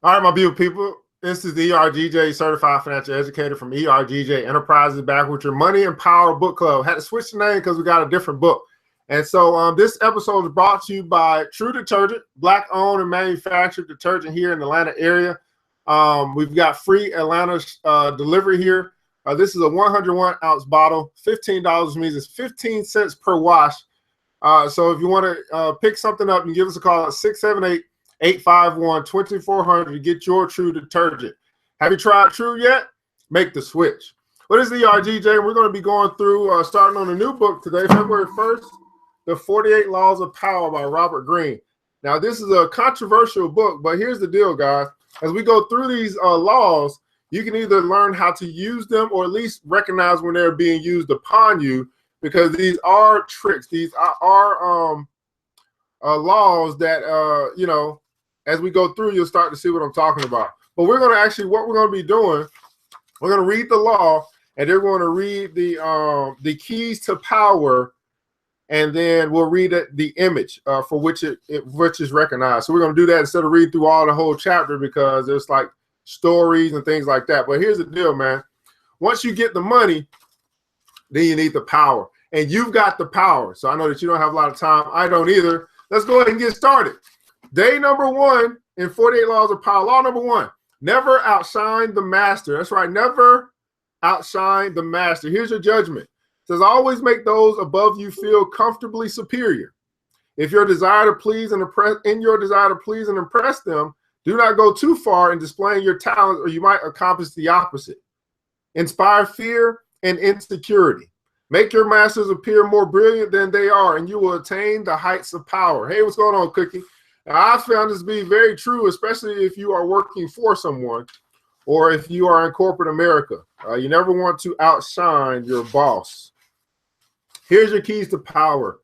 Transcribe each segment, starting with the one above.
All right, my beautiful people. This is the ERGJ Certified Financial Educator from ERGJ Enterprises, back with your Money and Power Book Club. Had to switch the name because we got a different book. And so this episode is brought to you by True Detergent, Black-owned and manufactured detergent here in the Atlanta area. We've got free Atlanta delivery here. This is a 101-ounce bottle, $15, which means it's 15 cents per wash. So if you want to pick something up and give us a call at 678-851-2400 to get your True Detergent. Have you tried True yet? Make the switch. What is the ERGJ? We're going to be going through, starting on a new book today, February 1st, The 48 Laws of Power by Robert Greene. Now, this is a controversial book, but here's the deal, guys. As we go through these laws, you can either learn how to use them or at least recognize when they're being used upon you, because these are tricks. These are laws that, you know, as we go through, you'll start to see what I'm talking about. But we're going to actually, what we're going to be doing, we're going to read the law, and they're going to read the keys to power, and then we'll read the image for which which is recognized. So we're going to do that instead of read through all the whole chapter, because there's like stories and things like that. But here's the deal, man. Once you get the money, then you need the power. And you've got the power. So I know that you don't have a lot of time. I don't either. Let's go ahead and get started. Day number 1 in 48 Laws of Power. Law number 1, never outshine the master. That's right, never outshine the master. Here's your judgment. It says, always make those above you feel comfortably superior. If your desire to please and impress them, do not go too far in displaying your talents, or you might accomplish the opposite. Inspire fear and insecurity. Make your masters appear more brilliant than they are, and you will attain the heights of power. Hey, what's going on, Cookie? Now, I found this to be very true, especially if you are working for someone or if you are in corporate America. You never want to outshine your boss. Here's your keys to power.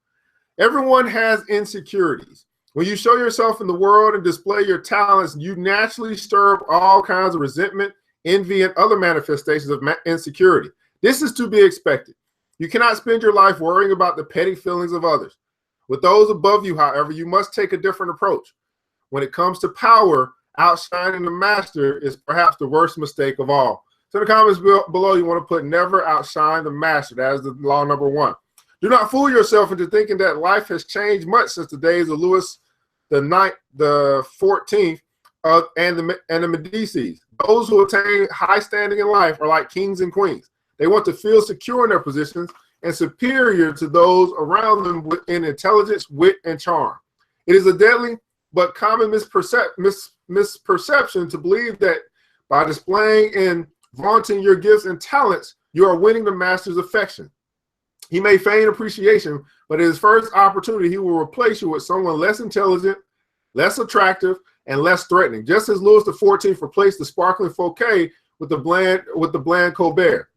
Everyone has insecurities. When you show yourself in the world and display your talents, you naturally stir up all kinds of resentment, envy, and other manifestations of insecurity. This is to be expected. You cannot spend your life worrying about the petty feelings of others. With those above you, however, you must take a different approach. When it comes to power, outshining the master is perhaps the worst mistake of all. So in the comments below, you want to put never outshine the master. That is the law number 1. Do not fool yourself into thinking that life has changed much since the days of Louis the 14th and the Medicis. Those who attain high standing in life are like kings and queens. They want to feel secure in their positions and superior to those around them in intelligence, wit, and charm. It is a deadly but common misperception to believe that by displaying and vaunting your gifts and talents, you are winning the master's affection. He may feign appreciation, but at his first opportunity, he will replace you with someone less intelligent, less attractive, and less threatening, just as Louis XIV replaced the sparkling Fouquet with the bland Colbert.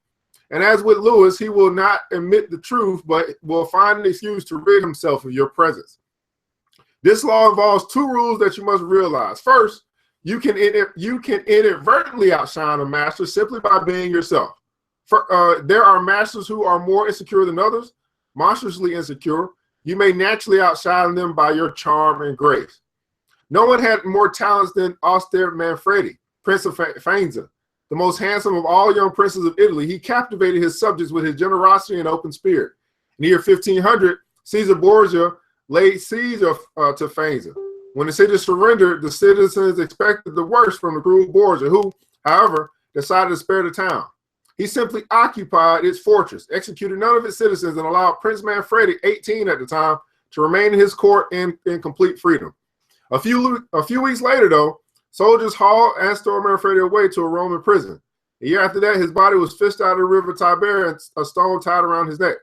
And as with Louis, he will not admit the truth, but will find an excuse to rid himself of your presence. This law involves 2 rules that you must realize. First, you can inadvertently outshine a master simply by being yourself. There are masters who are more insecure than others, monstrously insecure. You may naturally outshine them by your charm and grace. No one had more talents than austere Manfredi, Prince of Faenza. The most handsome of all young princes of Italy, he captivated his subjects with his generosity and open spirit. In the year 1500, Caesar Borgia laid siege to Faenza. When the city surrendered, the citizens expected the worst from the cruel Borgia, who, however, decided to spare the town. He simply occupied its fortress, executed none of its citizens, and allowed Prince Manfredi, 18 at the time, to remain in his court in complete freedom. A few weeks later, though, soldiers hauled and stole Manfredi away to a Roman prison. A year after that, his body was fished out of the river Tiber and a stone tied around his neck.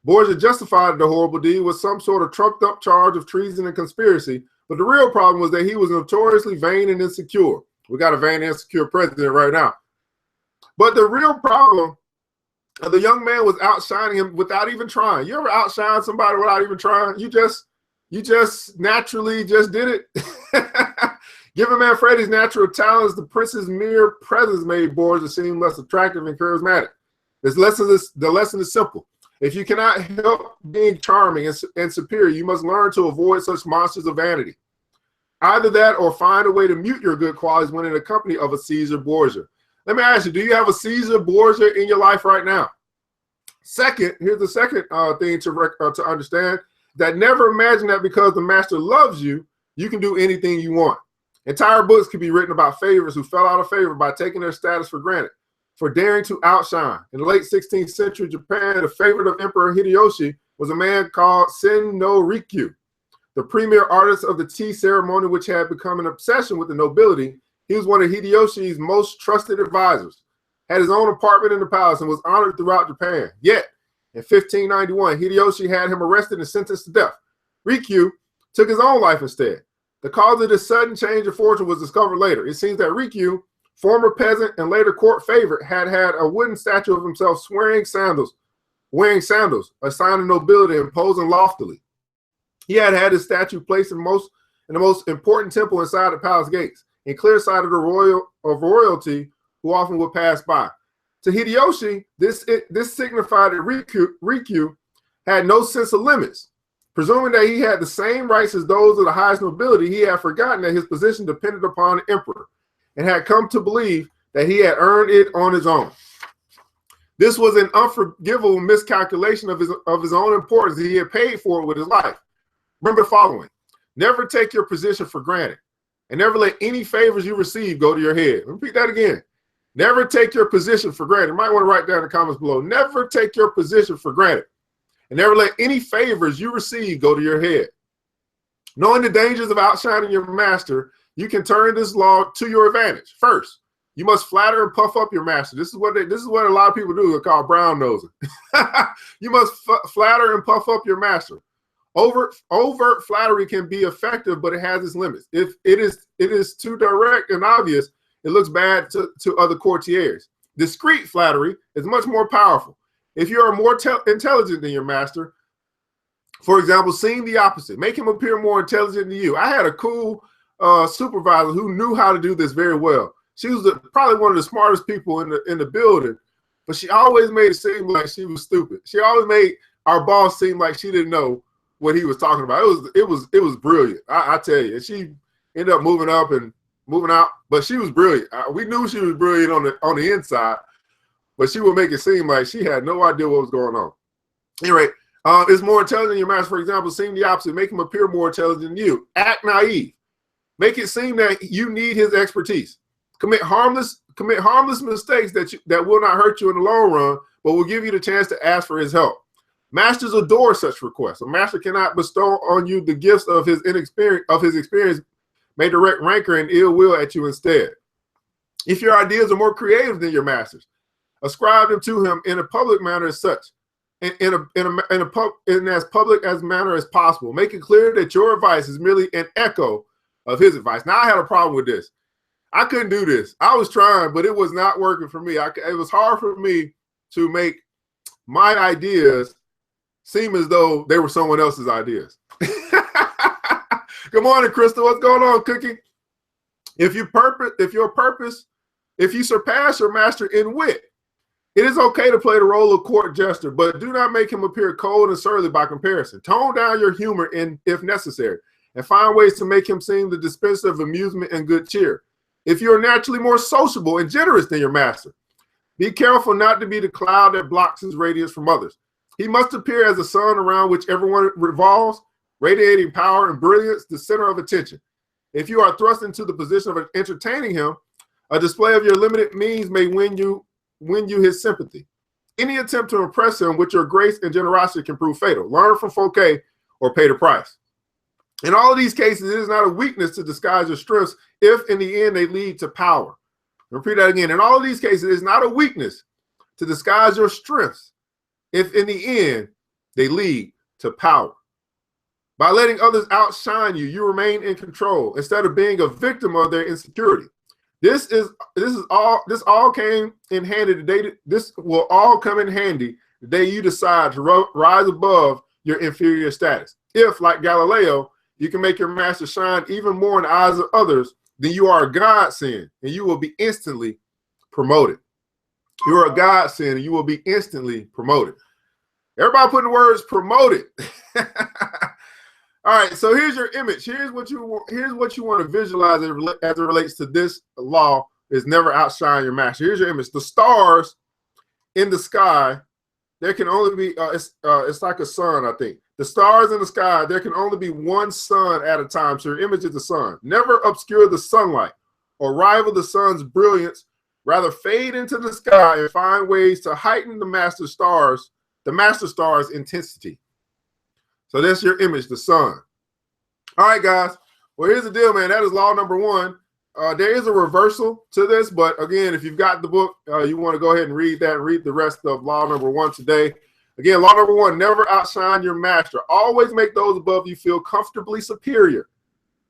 Borgia justified the horrible deed with some sort of trumped-up charge of treason and conspiracy, but the real problem was that he was notoriously vain and insecure. We got a vain and insecure president right now. But the real problem, the young man was outshining him without even trying. You ever outshine somebody without even trying? You just naturally just did it. Given Manfredi's natural talents, the prince's mere presence made Borgia seem less attractive and charismatic. The lesson is simple. If you cannot help being charming and superior, you must learn to avoid such monsters of vanity. Either that or find a way to mute your good qualities when in the company of a Caesar Borgia. Let me ask you, do you have a Caesar Borgia in your life right now? Second, here's the second thing to understand, that never imagine that because the master loves you, you can do anything you want. Entire books can be written about favorites who fell out of favor by taking their status for granted, for daring to outshine. In the late 16th century Japan, the favorite of Emperor Hideyoshi was a man called Sen no Rikyu, the premier artist of the tea ceremony, which had become an obsession with the nobility. He was one of Hideyoshi's most trusted advisors, had his own apartment in the palace, and was honored throughout Japan. Yet, in 1591, Hideyoshi had him arrested and sentenced to death. Rikyu took his own life instead. The cause of this sudden change of fortune was discovered later. It seems that Rikyu, former peasant and later court favorite, had a wooden statue of himself wearing sandals, a sign of nobility, and posing loftily. He had his statue placed in the most important temple inside the palace gates, in clear sight of the royalty who often would pass by. To Hideyoshi, this signified that Rikyu had no sense of limits. Presuming that he had the same rights as those of the highest nobility, he had forgotten that his position depended upon the emperor and had come to believe that he had earned it on his own. This was an unforgivable miscalculation of his own importance. He had paid for it with his life. Remember the following: never take your position for granted, and never let any favors you receive go to your head. Repeat that again. Never take your position for granted. You might want to write down in the comments below. Never take your position for granted, and never let any favors you receive go to your head. Knowing the dangers of outshining your master, you can turn this law to your advantage. First, you must flatter and puff up your master. This is what a lot of people do. They're called brown nosing. You must flatter and puff up your master. Overt flattery can be effective, but it has its limits. If it is too direct and obvious, it looks bad to other courtiers. Discreet flattery is much more powerful. If you are more intelligent than your master, for example, seeing the opposite, make him appear more intelligent than you. I had a cool supervisor who knew how to do this very well. She was probably one of the smartest people in the building, but she always made it seem like she was stupid. She always made our boss seem like she didn't know what he was talking about. It was brilliant. I tell you. And she ended up moving up and moving out, but she was brilliant. We knew she was brilliant on the inside, but she would make it seem like she had no idea what was going on. Anyway, is more intelligent than your master. For example, seeing the opposite, make him appear more intelligent than you. Act naive. Make it seem that you need his expertise. Commit harmless mistakes that will not hurt you in the long run, but will give you the chance to ask for his help. Masters adore such requests. A master cannot bestow on you the gifts of his experience, may direct rancor and ill will at you instead. If your ideas are more creative than your master's, ascribe them to him in a public manner as such, in as public as manner as possible. Make it clear that your advice is merely an echo of his advice. Now, I had a problem with this. I couldn't do this. I was trying, but it was not working for me. It was hard for me to make my ideas seem as though they were someone else's ideas. Good morning, Crystal. What's going on, Cookie? If you surpass your master in wit, it is okay to play the role of court jester, but do not make him appear cold and surly by comparison. Tone down your humor if necessary, and find ways to make him seem the dispenser of amusement and good cheer. If you are naturally more sociable and generous than your master, be careful not to be the cloud that blocks his radiance from others. He must appear as the sun around which everyone revolves, radiating power and brilliance, the center of attention. If you are thrust into the position of entertaining him, a display of your limited means may win you his sympathy. Any attempt to impress him with your grace and generosity can prove fatal. Learn from Fouquet or pay the price. In all of these cases, it is not a weakness to disguise your strengths if in the end they lead to power. Repeat that again. In all of these cases, it is not a weakness to disguise your strengths if in the end they lead to power. By letting others outshine you, you remain in control instead of being a victim of their insecurity. This all came in handy today. This will all come in handy the day you decide to rise above your inferior status. If, like Galileo, you can make your master shine even more in the eyes of others, then you are a godsend, and you will be instantly promoted. You are a godsend, and you will be instantly promoted. Everybody putting the words promoted. All right, so here's your image. Here's what you want to visualize as it relates to this law: is never outshine your master. Here's your image. The stars in the sky, there can only be it's like a sun, I think. The stars in the sky, there can only be one sun at a time. So your image is the sun. Never obscure the sunlight or rival the sun's brilliance. Rather fade into the sky and find ways to heighten the master star's intensity. So that's your image, the sun. All right, guys. Well, here's the deal, man. That is law number one. There is a reversal to this, but again, if you've got the book, you want to go ahead and read that, read the rest of law number one today. Again, law number one, never outshine your master. Always make those above you feel comfortably superior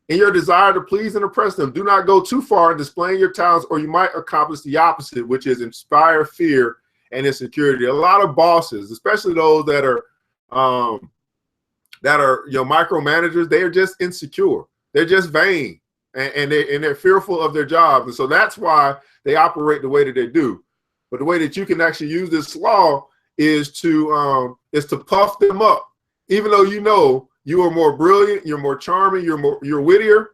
in your desire to please and impress them. Do not go too far in displaying your talents, or you might accomplish the opposite, which is inspire fear and insecurity. A lot of bosses, especially those that are micromanagers, they are just insecure. They're just vain, and they're fearful of their jobs, and so that's why they operate the way that they do. But the way that you can actually use this law is to puff them up, even though you know you are more brilliant, you're more charming, you're wittier.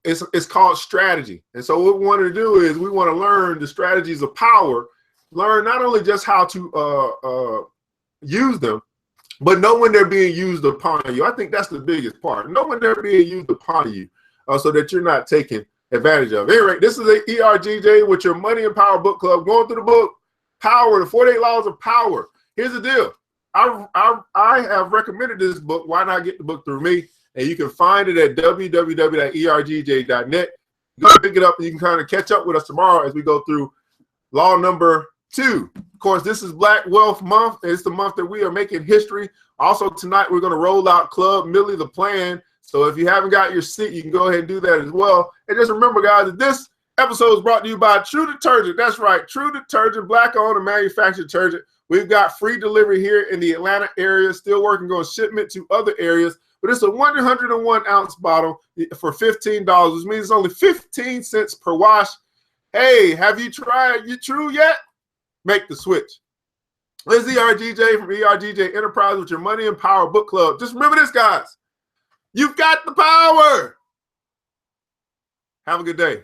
It's called strategy, and so what we want to do is we want to learn the strategies of power. Learn not only just how to use them, but know when they're being used upon you. I think that's the biggest part. Know when they're being used upon you, so that you're not taken advantage of. Anyway, this is the ERGJ with your Money and Power Book Club, going through the book, Power, the 48 Laws of Power. Here's the deal. I have recommended this book. Why not get the book through me? And you can find it at www.ergj.net. Go pick it up, and you can kind of catch up with us tomorrow as we go through law number 2. Of course, this is Black Wealth Month. It's the month that we are making history. Also, tonight, we're going to roll out Club Millie the Plan. So if you haven't got your seat, you can go ahead and do that as well. And just remember, guys, that this episode is brought to you by True Detergent. That's right, True Detergent, Black-owned and manufactured detergent. We've got free delivery here in the Atlanta area, still working on shipment to other areas. But it's a 101-ounce bottle for $15, which means it's only 15 cents per wash. Hey, have you tried your True yet? Make the switch. This is ERGJ from ERGJ Enterprise with your Money and Power Book Club. Just remember this, guys. You've got the power. Have a good day.